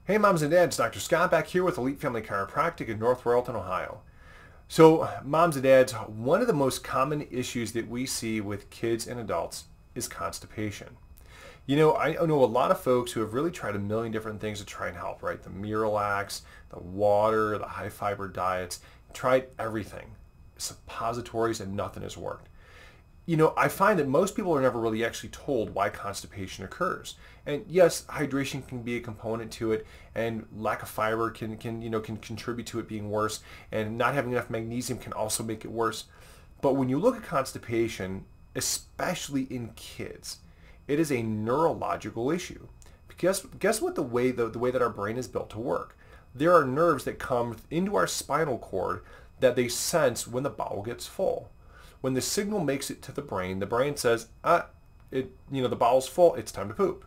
Hey moms and dads, Dr. Scott back here with Elite Family Chiropractic in North Royalton, Ohio. So moms and dads, one of the most common issues that we see with kids and adults is constipation. I know a lot of folks who have really tried a million different things to try and help, right? The Miralax, the water, the high fiber diets, tried everything. Suppositories and nothing has worked. I find that most people are never really actually told why constipation occurs. And yes, hydration can be a component to it, and lack of fiber can contribute to it being worse, and not having enough magnesium can also make it worse. But when you look at constipation, especially in kids, it is a neurological issue. Guess what the way that our brain is built to work. There are nerves that come into our spinal cord that they sense when the bowel gets full. When the signal makes it to the brain says, the bowel's full, it's time to poop.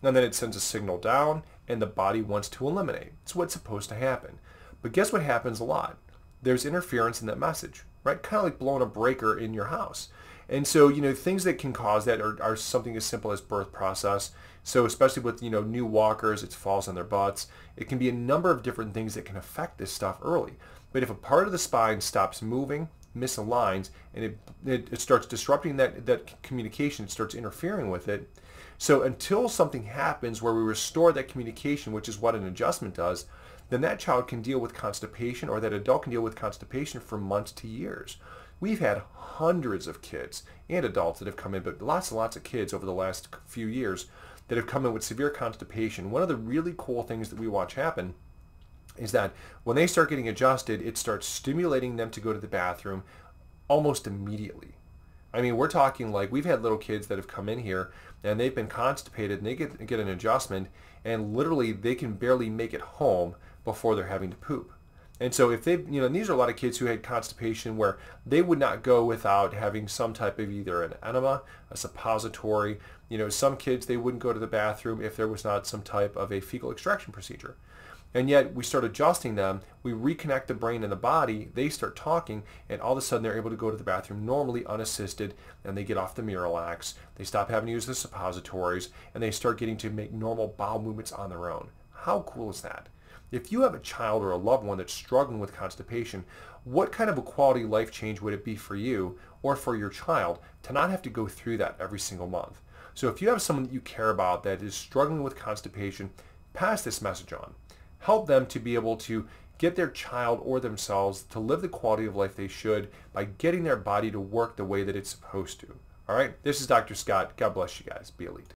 And then it sends a signal down and the body wants to eliminate. It's what's supposed to happen. But guess what happens a lot? There's interference in that message, right? Kind of like blowing a breaker in your house. And so, things that can cause that are something as simple as birth process. So especially with, new walkers, it falls on their butts. It can be a number of different things that can affect this stuff early. But if a part of the spine stops moving, misaligns, and it starts disrupting that communication, it starts interfering with it. So until something happens where we restore that communication, which is what an adjustment does, then that child can deal with constipation, or that adult can deal with constipation for months to years. We've had hundreds of kids and adults that have come in, but lots and lots of kids over the last few years that have come in with severe constipation. One of the really cool things that we watch happen is that when they start getting adjusted, it starts stimulating them to go to the bathroom almost immediately. I mean, we're talking like we've had little kids that have come in here and they've been constipated and they get an adjustment, and literally they can barely make it home before they're having to poop. And so if and these are a lot of kids who had constipation where they would not go without having some type of either an enema, a suppository. Some kids, they wouldn't go to the bathroom if there was not some type of a fecal extraction procedure. And yet we start adjusting them, we reconnect the brain and the body, they start talking, and all of a sudden they're able to go to the bathroom normally unassisted, and they get off the Miralax, they stop having to use the suppositories, and they start getting to make normal bowel movements on their own. How cool is that? If you have a child or a loved one that's struggling with constipation, what kind of a quality life change would it be for you or for your child to not have to go through that every single month? So if you have someone that you care about that is struggling with constipation, pass this message on. Help them to be able to get their child or themselves to live the quality of life they should by getting their body to work the way that it's supposed to. All right, this is Dr. Scott. God bless you guys. Be elite.